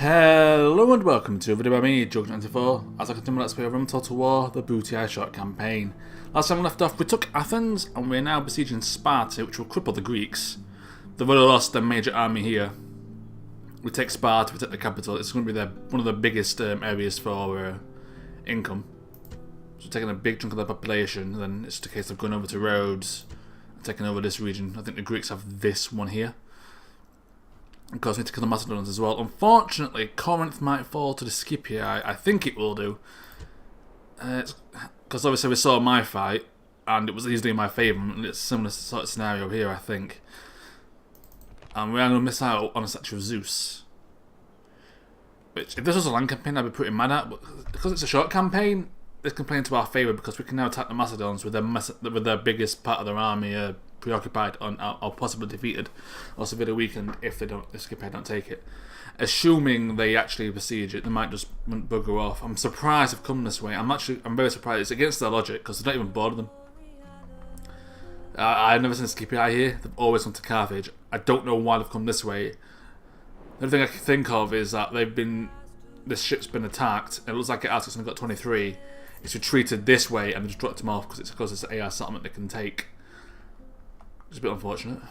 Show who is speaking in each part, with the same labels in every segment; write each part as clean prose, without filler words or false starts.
Speaker 1: Hello and welcome to a video by me, Jug94, as I continue Let's Play Rome Total War, the Brutii short campaign. Last time we left off, we took Athens, and we're now besieging Sparta, which will cripple the Greeks. They've already lost their major army here. We take Sparta, we take the capital. It's going to be one of the biggest areas for income. So taking a big chunk of their population, then it's just a case of going over to Rhodes and taking over this region. I think the Greeks have this one here. Of course, we need to kill the Macedonians as well. Unfortunately, Corinth might fall to the Scipii. I think it will do. Because obviously we saw my fight, and it was easily in my favour. And it's a similar sort of scenario here, I think. And we are going to miss out on a statue of Zeus. Which, if this was a long campaign, I'd be pretty mad at. But because it's a short campaign, this can play into our favour because we can now attack the Macedons with their biggest part of their army preoccupied or possibly defeated or severely weakened if Scipio don't take it. Assuming they actually besiege it, they might just bugger off. I'm surprised they've come this way. I'm very surprised. It's against their logic because they're not even bored of them. I've never seen Scipii here. They've always gone to Carthage. I don't know why they've come this way. The only thing I can think of is that this ship's been attacked. And it looks like it has. It's only got 23. It's retreated this way and they just dropped them off because it's an AI settlement they can take. It's a bit unfortunate.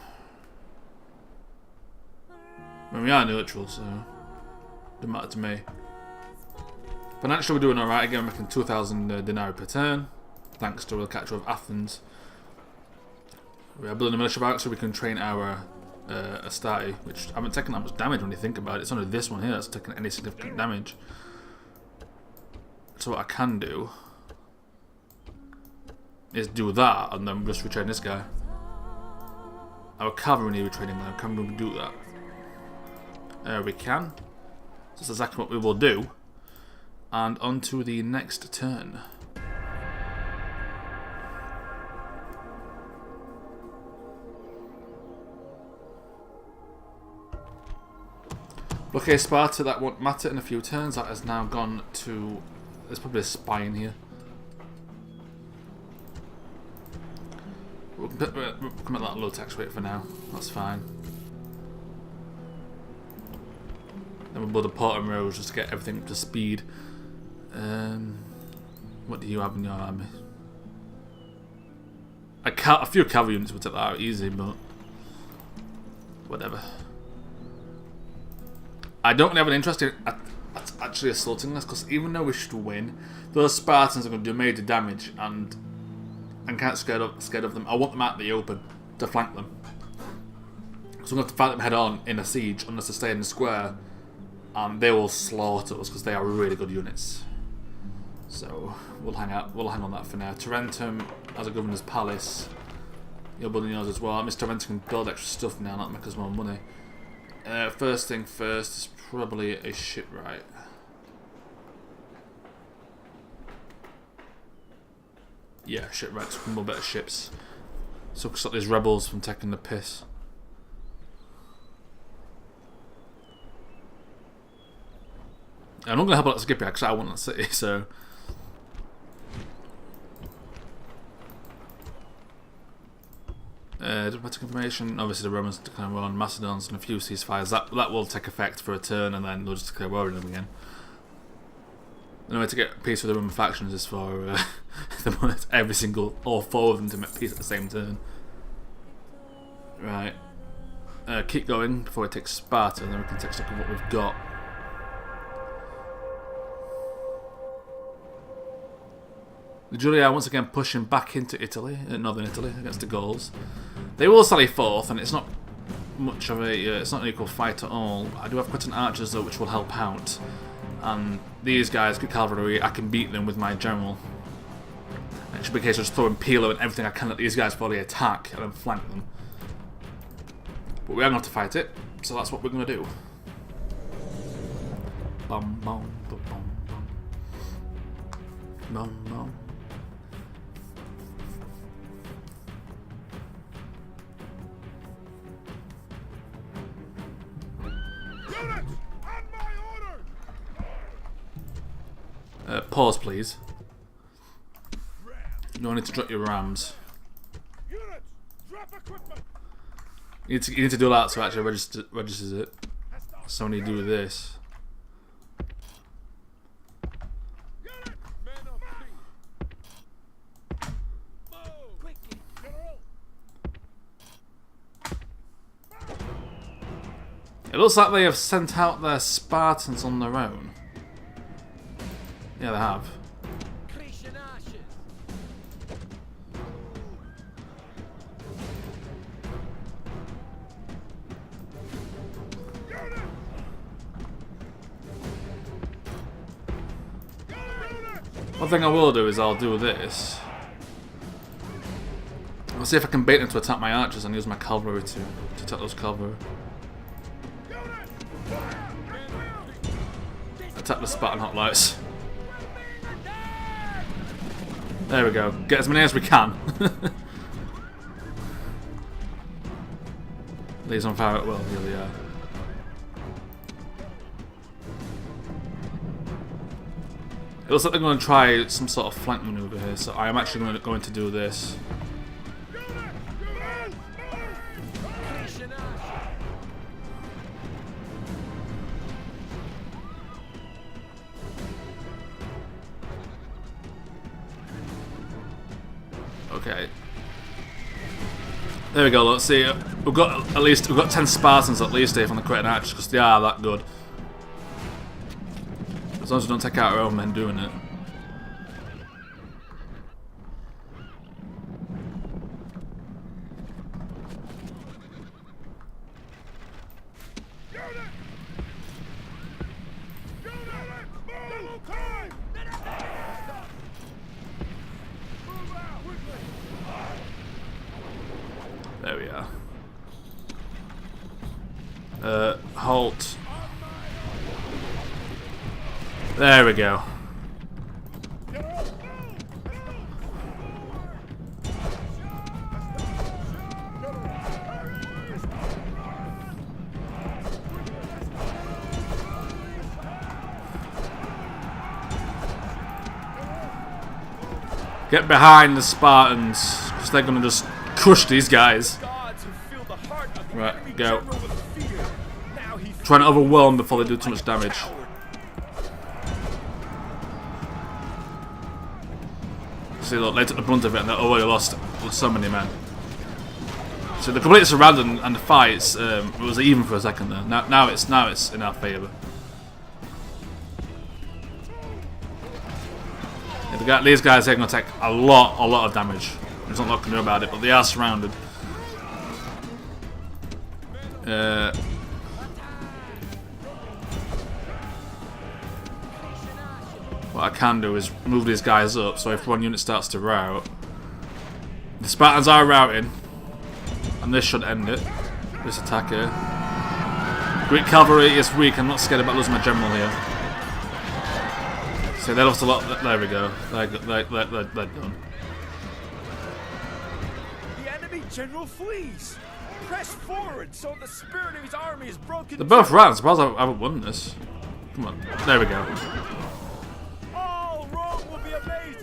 Speaker 1: I mean, we are neutral, so it doesn't matter to me. Financially, we're doing alright. Again, we're making 2,000 denarii per turn, thanks to the capture of Athens. We are building a militia barrack so we can train our Astarte, which haven't taken that much damage when you think about it. It's only this one here that's taken any significant damage. So what I can do is do that and then just retrain this guy. Our cavalry retraining now. Can we do that? We can. So that's exactly what we will do. And on to the next turn. Okay, Sparta, that won't matter in a few turns. That has now gone to... There's probably a spy in here. We'll come at that low tax rate for now. That's fine. Then we'll build a port and roads just to get everything up to speed. What do you have in your army? A few cavalry units would take that out easy, but whatever. I don't really have an interest in actually assaulting this because even though we should win, those Spartans are going to do major damage and I'm kind of scared of them. I want them out in the open to flank them. So I'm going to have to fight them head on in a siege unless they stay in the square. And they will slaughter us because they are really good units. So we'll hang on that for now. Tarentum as a governor's palace. You're building yours as well. Mr. Tarentum can build extra stuff now, not make us more money. First thing first is probably a shipwright. Yeah, shipwrights, a couple better ships. So stop these rebels from taking the piss. I'm not going to help out Scipio because I want that city, so... Diplomatic information, obviously the Romans declare war on Macedons and a few ceasefires. That will take effect for a turn and then they'll just declare war on them again. The only way to get peace with the Roman factions is for all four of them to make peace at the same turn. Right. Keep going before we take Sparta and then we can take stock of what we've got. The Julii are once again pushing back into Italy, northern Italy, against the Gauls. They will sally forth, and it's not much of it's not an equal fight at all. I do have quite an archers though, which will help out. And these guys, good cavalry, I can beat them with my general. It should be a case of just throwing Pilo and everything I can at these guys before they attack, and then flank them. But we are going to have to fight it, so that's what we're going to do. Bum bum bum bum bum bum bum. Pause, please. No need to drop your rams. You need to do that so it actually registers it. So when you do this, looks like they have sent out their Spartans on their own. Yeah, they have. One thing I will do is I'll do this. I'll see if I can bait them to attack my archers and use my cavalry to attack those cavalry. Attack the Spartan hoplites. There we go. Get as many as we can. These on fire. Well, here they are. It looks like they're going to try some sort of flank maneuver here, so I am actually going to do this. Okay. There we go. Let's see. We've got 10 Spartans at least here from the Cretan Archers because they are that good. As long as we don't take out our own men doing it. There we are. Halt. There we go. Get behind the Spartans, because they're going to just crush these guys. Right, go. Trying to overwhelm before they do too much damage. See, look, they took the brunt of it and they already lost so many men. So the completely surrounded and the fights, it was even for a second there. Now it's in our favour. Yeah, these guys are going to take a lot of damage. There's not a lot to do about it, but they are surrounded. What I can do is move these guys up, so if one unit starts to rout, the Spartans are routing, and this should end it. This attack here. Greek cavalry is weak. I'm not scared about losing my general here. See, they lost a lot. There we go. They're done.
Speaker 2: The enemy general flees. Press forward, so the spirit of his army is broken.
Speaker 1: They're both right. I suppose I haven't won this. Come on. There we go.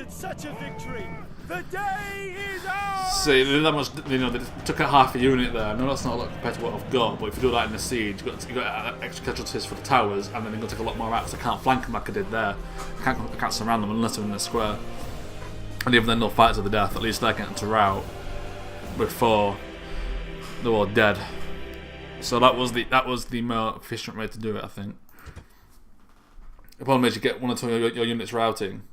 Speaker 2: Such a victory! The day is ours!
Speaker 1: See, that much, they took out half a unit there. I know that's not a lot compared to what I've got, but if you do that in the siege, you've got extra casualties for the towers, and then you're going to take a lot more out, because I can't flank them like I did there. I can't surround them unless they're in the square. And even then they'll fight to the death, at least they're getting to rout before they're all dead. So that was the more efficient way to do it, I think. The problem is you get one or two of your units routing.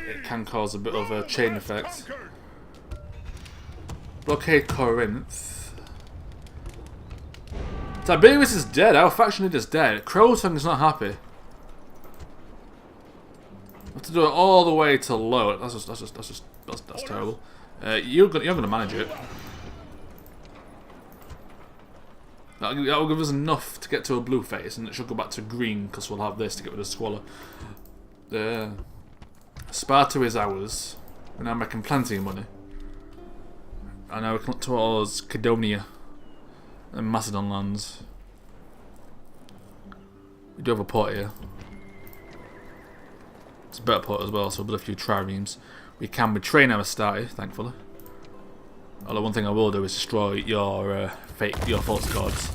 Speaker 1: It can cause a bit of a chain effect. Blockade Corinth. Tiberius is dead. Our faction leader is dead. Croton is not happy. I have to do it all the way to low. That's terrible. You're gonna manage it. That'll give us enough to get to a blue face, and it should go back to green because we'll have this to get rid of Squalor. Sparta is ours. We're now making plenty of money. And now we're coming towards Cadonia and Macedon lands. We do have a port here. It's a better port as well, so we'll build a few triremes. We can betray Astarte, thankfully. Although one thing I will do is destroy your false gods.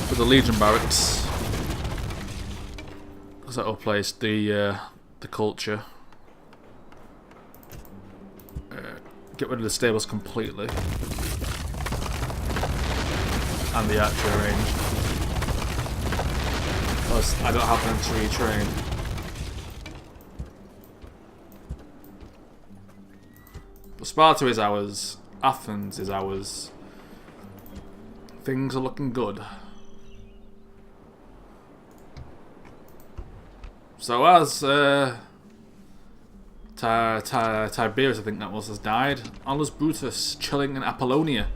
Speaker 1: With the Legion barracks. Because that will place the culture. Get rid of the stables completely. and the archer range. Plus, I don't have them to retrain. But Sparta is ours. Athens is ours. Things are looking good. So as Tiberius, I think that was, has died, Titus Brutus, chilling in Apollonia,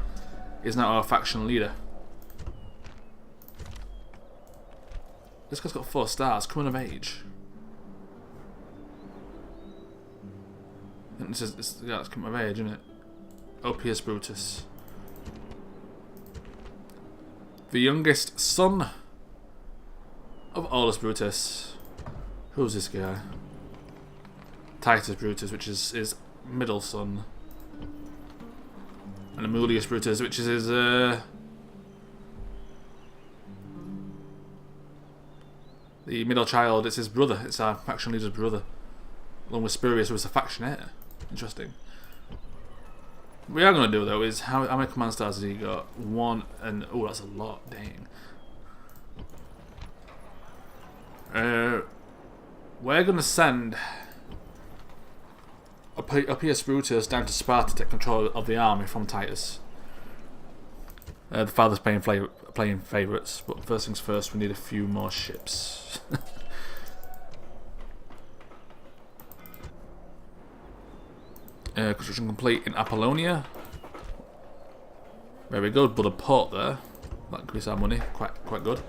Speaker 1: is now our faction leader. This guy's got 4 stars, coming of age. And yeah, it's coming of age, isn't it? Titus Brutus. The youngest son of Titus Brutus. Who's this guy? Titus Brutus, which is his middle son. And Amulius Brutus, which is his the middle child. It's his brother. It's our faction leader's brother. Along with Spurius, who was the faction heir. Interesting. What we are going to do though is how many command stars has he got? 1 and oh, that's a lot. Dang. We're going to send Titus Brutus down to Sparta to take control of the army from Titus. The father's playing favourites, but first things first, we need a few more ships. Construction complete in Apollonia. Very good, but a port there. That increase our money, quite good.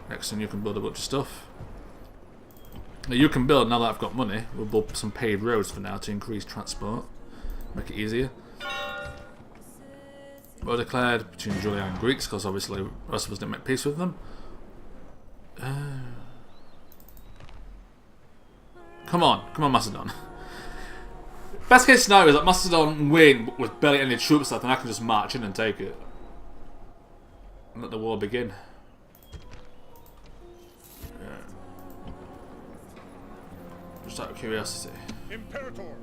Speaker 1: Next thing you can build a bunch of stuff. Now you can build, now that I've got money, we'll build some paved roads for now to increase transport. Make it easier. War declared between Julia and Greeks, because obviously the rest of us didn't make peace with them. Come on Macedon. Best case scenario is that Macedon win with barely any troops left and I can just march in and take it. And let the war begin. Just out of curiosity. Imperator.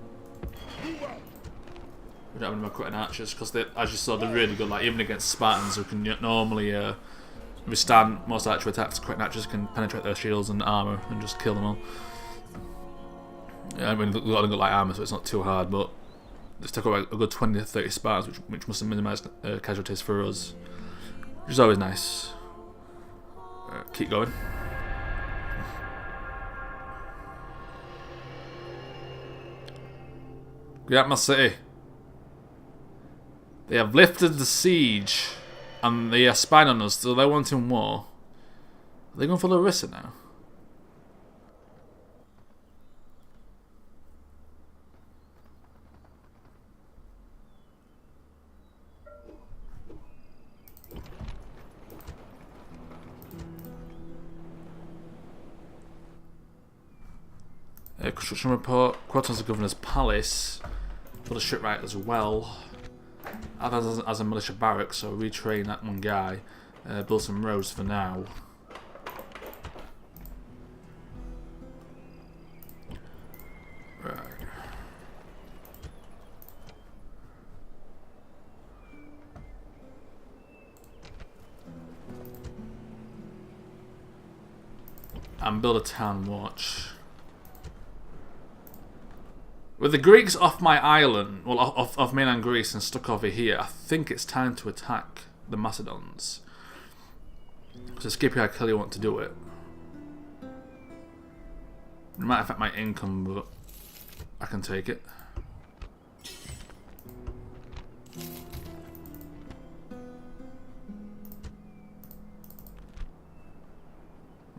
Speaker 1: We don't have any more cutting archers because as you saw, they're really good. Like even against Spartans, who can normally withstand most archer attacks, cutting archers can penetrate their shields and armor and just kill them all. Yeah, I mean, they've got light armor, so it's not too hard. But let's take about a good 20 to 30 Spartans, which must have minimised casualties for us, which is always nice. Keep going. Get out my city. They have lifted the siege, and they are spying on us, so they're wanting war. Are they going for Larissa now? Construction report. Quarters of the Governor's Palace. Build a shipwright as well. Add as a militia barracks, so retrain that one guy. Build some roads for now. Right. And build a town watch. With the Greeks off my island, well, off mainland Greece and stuck over here, I think it's time to attack the Macedons. So Scipio, I clearly want to do it. It might affect my income, but I can take it.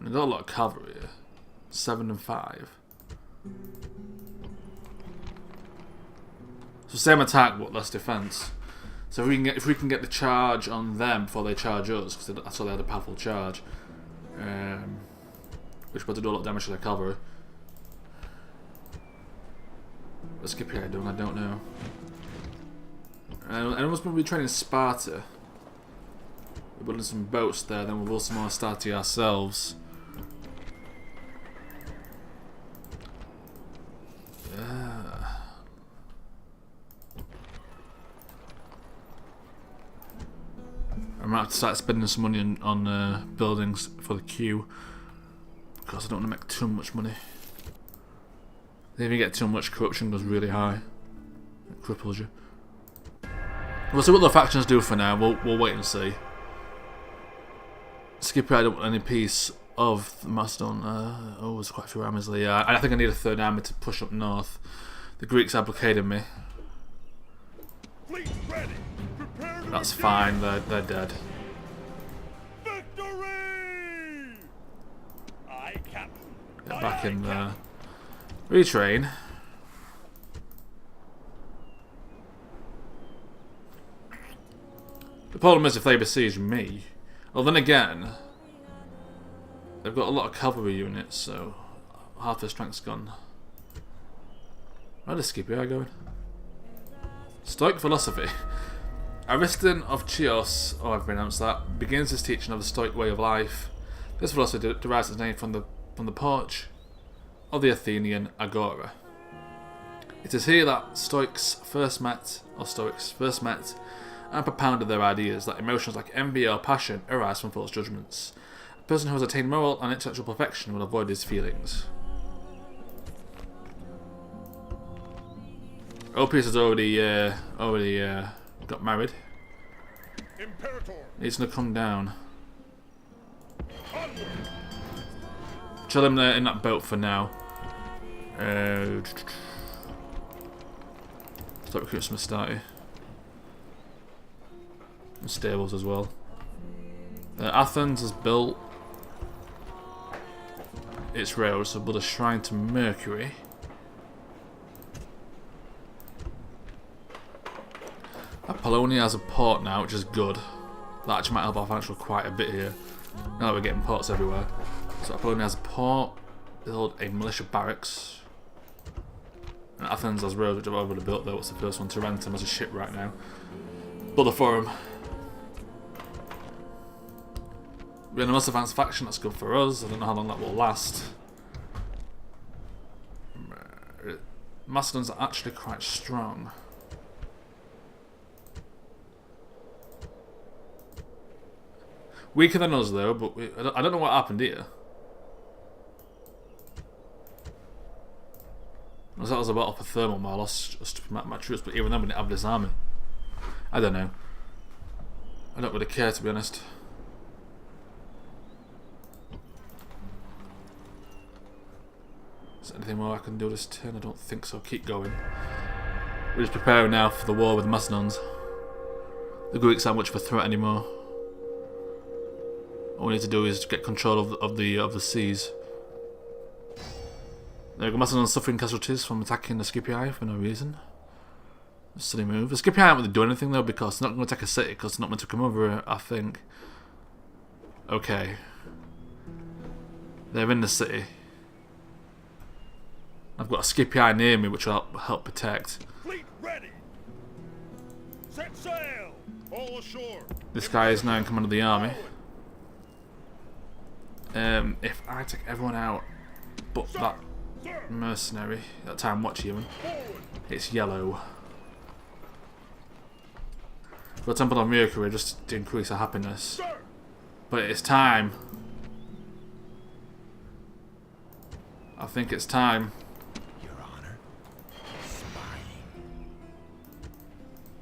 Speaker 1: We've got a lot of cavalry here. 7 and 5. So same attack, but less defense. So if we can get the charge on them before they charge us, because I saw they had a powerful charge, which would do a lot of damage to their cavalry. What's Scipio doing? I don't know. And I must be training Sparta. We're building some boats there, then we'll build some more Astarte ourselves. might have to start spending some money on buildings for the queue, because I don't want to make too much money. If you get too much, corruption goes really high. It cripples you. We'll see what the factions do for now. We'll wait and see. Skipper, I don't want any piece of the Macedon. Oh, there's quite a few armies there. Yeah, I think I need a third army to push up north. The Greeks are blockading me. That's fine. They're dead.
Speaker 2: Victory! Aye, Captain.
Speaker 1: Get back in there. Retrain. The problem is if they besiege me. Well, then again, they've got a lot of cavalry units, so half their strength's gone. Where does Scipio going? Stoic philosophy. Ariston of Chios, oh I've pronounced that, begins his teaching of the Stoic way of life. This philosophy derives its name from the porch of the Athenian Agora. It is here that Stoics first met and propounded their ideas that emotions like envy or passion arise from false judgments. A person who has attained moral and intellectual perfection will avoid these feelings. Opius has already got married.
Speaker 2: Imperator.
Speaker 1: He's gonna come down. Chill him there in that boat for now. Start recruiting some Astarte. And stables as well. Athens has built its rails to build a shrine to Mercury. Apollonia has a port now, which is good. That actually might help our financial quite a bit here. Now that we're getting ports everywhere. So Apollonia has a port, build a militia barracks. And Athens has roads, which I've already built though. What's the first one? Tarentum has a ship right now. Build a forum. We're in the most advanced faction, that's good for us. I don't know how long that will last. Macedons are actually quite strong. Weaker than us though, but I don't know what happened here. That was a battle for thermal, I lost just my troops, but even then we didn't have this army. I don't know. I don't really care, to be honest. Is there anything more I can do this turn? I don't think so. Keep going. We're just preparing now for the war with the Macedons. The Greeks aren't much of a threat anymore. All we need to do is get control of the seas. There we go. Macedon's suffering casualties from attacking the Scipii for no reason. A silly move. The Scipii aren't really doing anything though, because they're not going to attack a city because they're not meant to come over here, I think. Okay. They're in the city. I've got a Scipii near me which will help protect.
Speaker 2: Fleet ready. Set sail. All ashore.
Speaker 1: This guy is now in command of the army. If I take everyone out but that mercenary, that time watch even, it's yellow. For the Temple of Mercury just to increase our happiness. But it's time. I think it's time.
Speaker 2: Your Honor. Spying.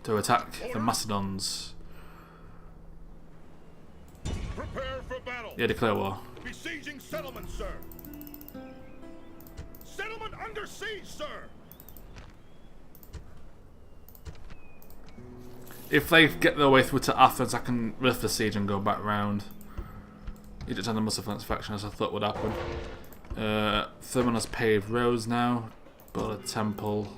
Speaker 1: To attack the Macedons.
Speaker 2: Prepare for battle.
Speaker 1: Yeah, declare war.
Speaker 2: Besieging settlement, sir. Settlement under siege, sir.
Speaker 1: If they get their way through to Athens, I can lift the siege and go back round. Egypt and the Muslim faction, as I thought would happen. Thermon has paved roads now. Built a temple.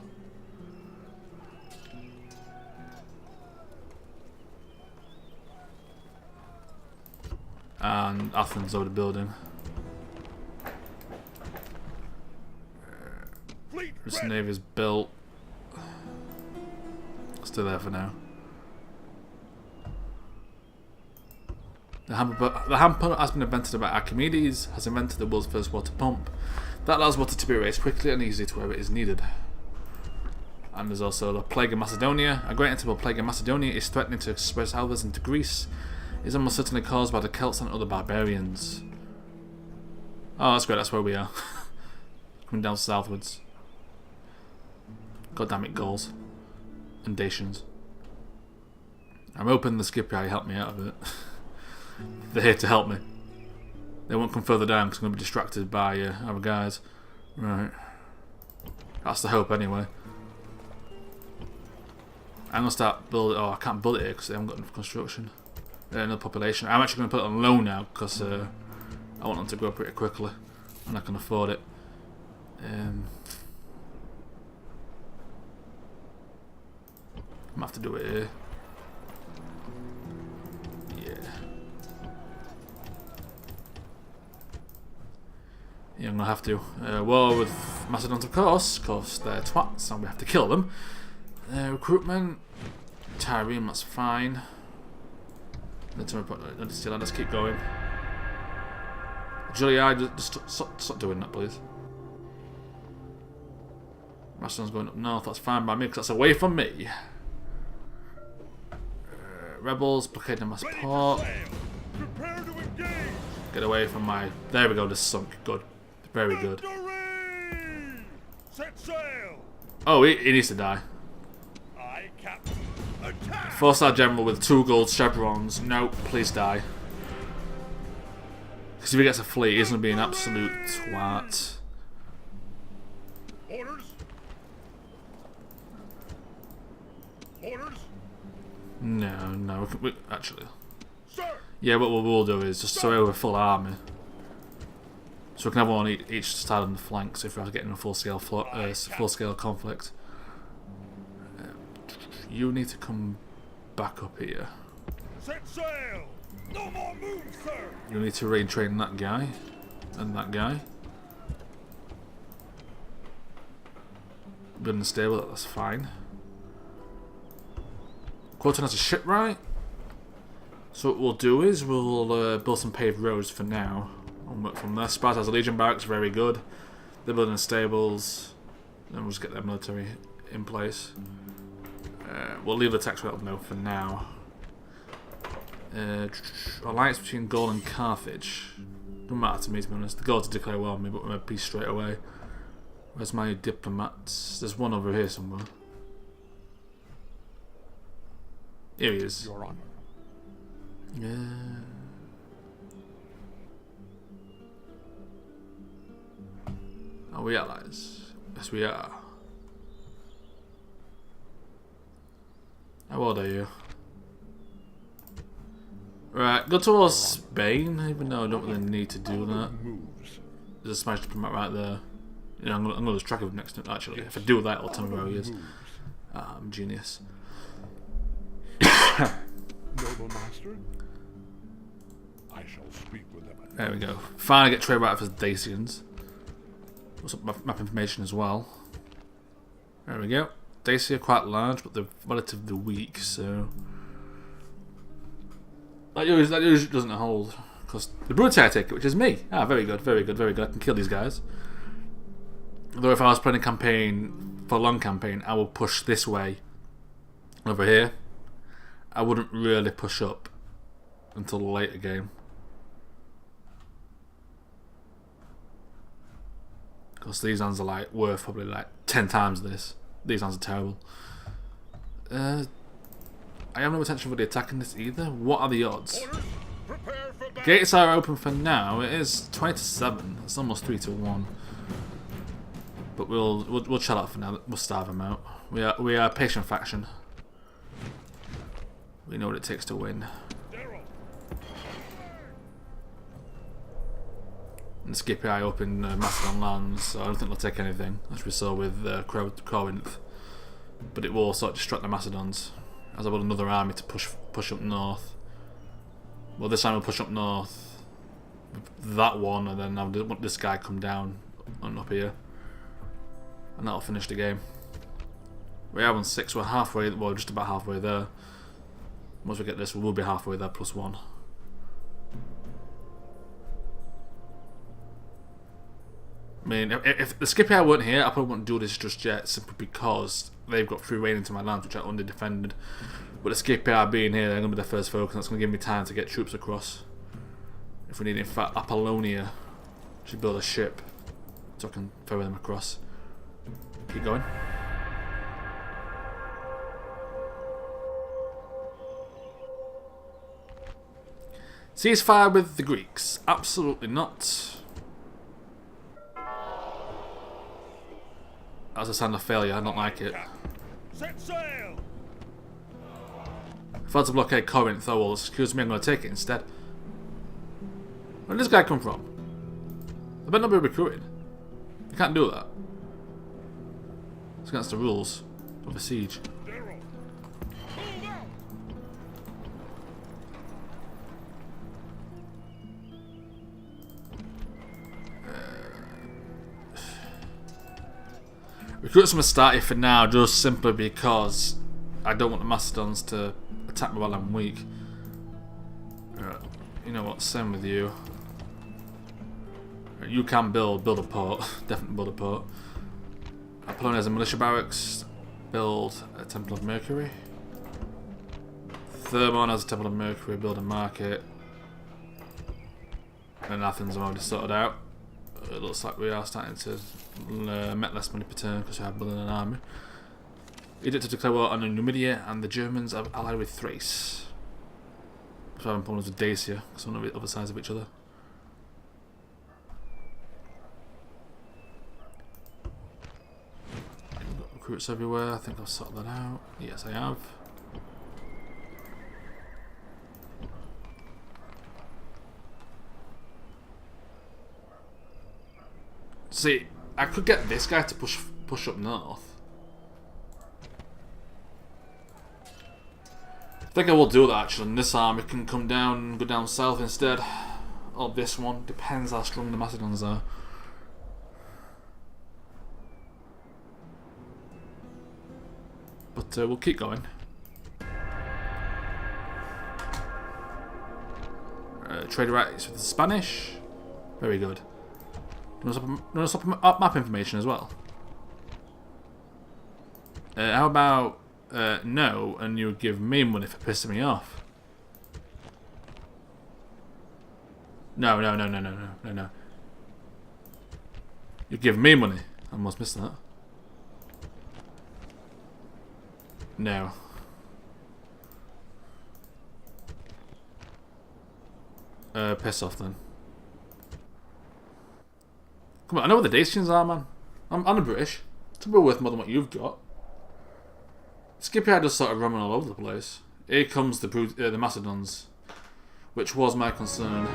Speaker 1: And Athens over the building. This navy is built. Still there for now. The hand pump has been invented by Archimedes, has invented the world's first water pump. That allows water to be raised quickly and easily to where it is needed. And there's also the plague of Macedonia. A great inevitable plague of Macedonia is threatening to spread southwards into Greece. is almost certainly caused by the Celts and other barbarians. Oh, that's great, that's where we are. Coming down southwards. God damn it, Gauls. And Dacians. I'm hoping the Scipii help me out of it. They're here to help me. They won't come further down because I'm going to be distracted by our guys. Right. That's the hope anyway. I'm going to start building... Oh, I can't build it here because they haven't got enough construction. Enough population. I'm actually going to put it on low now because I want them to grow pretty quickly. And I can afford it. I'm going to have to do it here. Yeah, I'm going to have to. War with Macedons, of course they're twats and we have to kill them. Recruitment. Tyrene, that's fine. Let's keep going. Julia, just stop doing that, please. Macedon's going up north, that's fine by me because that's away from me. Rebels, blockading my support. Get away from my... There we go, this sunk. Good. Very good.
Speaker 2: Set sail.
Speaker 1: Oh, he needs to die.
Speaker 2: Aye, Captain. Attack.
Speaker 1: 4-star general with 2 gold chevrons. No, please die. Because if he gets a fleet, he's going to be an absolute twat.
Speaker 2: Orders. Orders.
Speaker 1: No, we actually...
Speaker 2: Sir.
Speaker 1: Yeah, what we'll do is just throw over a full army. So we can have one on each side on the flanks if we're getting a full-scale conflict. You need to come back up here.
Speaker 2: Set sail. No more moves, sir.
Speaker 1: You need to retrain that guy and that guy. Building a stable, that's fine. Quoten has a shipwright. So what we'll do is we'll build some paved roads for now. And work from there. Sparta has a legion barracks, very good. They're building stables. Then we'll just get their military in place. We'll leave the tax rate no for now. Alliance between Gaul and Carthage. Doesn't matter to me, to be honest. The Gauls declare war on me, but we're peace straight away. Where's my diplomats? There's one over here somewhere. Here he is.
Speaker 2: Your Honor.
Speaker 1: Are we allies? Yes, we are. How old are you? Right, go towards Spain, even though I don't really need to do that. There's a Spanish diplomat right there. Yeah, I'm gonna lose track of him next time, actually. If I do that, it'll tell me where he is. I'm a genius.
Speaker 2: Noble master. I shall speak with them.
Speaker 1: There we go. Finally get trade right for the Dacians. What's up, map information as well. There we go. Dacia are quite large, but they're relatively weak, so... That usually doesn't hold. Because the Brutii take it, which is me. Ah, very good, very good, very good. I can kill these guys. Although if I was playing a campaign, for a long campaign, I will push this way. Over here. I wouldn't really push up until the later game. Because these hands are like worth probably like 10 times this. These hands are terrible. I have no intention for the attacking this either. What are the odds? Gates are open for now. It is 20 to 7. It's almost 3 to 1. But we'll chill out for now. We'll starve them out. We are a patient faction. We know what it takes to win. And Scipii open Macedon lands, so I don't think they'll take anything, as we saw with Corinth. But it will sort of distract the Macedons, as I build another army to push up north. Well, this time we'll push up north, that one, and then I'll want this guy come down and up here, and that'll finish the game. We are on 6. We're halfway. Well, just about halfway there. Once we get this, we will be halfway there, +1. mean, if the Scipii weren't here, I probably wouldn't do this just yet, simply because they've got free reign into my lands, which I under-defended. But the Scipii being here, they're going to be the first focus, and that's going to give me time to get troops across. If we need, in fact, Apollonia should build a ship, so I can ferry them across. Keep going. Ceasefire with the Greeks? Absolutely not. That's a sign of failure, I don't like it.
Speaker 2: Set sail!
Speaker 1: If I had to blockade Corinth, oh well, excuse me, I'm going to take it instead. Where did this guy come from? I better not be recruited. You can't do that. It's against the rules of a siege. Recruit some Astarte for now, just simply because I don't want the Macedons to attack me while I'm weak. You know what, same with you. You can build a port, definitely build a port. Apollonia has a militia barracks, build a Temple of Mercury. Thermon has a Temple of Mercury, build a market. And Athens are already sorted out. It looks like we are starting to make less money per turn because we have building an army. Edict to declare war on Numidia, and the Germans are allied with Thrace. So having problems with Dacia, because they're on the other sides of each other. I've got recruits everywhere, I think I've sorted that out. Yes, I have. See, I could get this guy to push up north. I think I will do that actually, and this army can come down and go down south instead. Or this one, depends how strong the Macedons are. But we'll keep going. Trade rights with the Spanish. Very good. Do you want to swap map information as well? How about no, and you give me money for pissing me off? No. You give me money. I almost missed that. No. Piss off then. Come on, I know what the Dacians are, man. I'm a British. It's probably worth more than what you've got. Scipii just sort of roaming all over the place. Here comes the Macedons, which was my concern.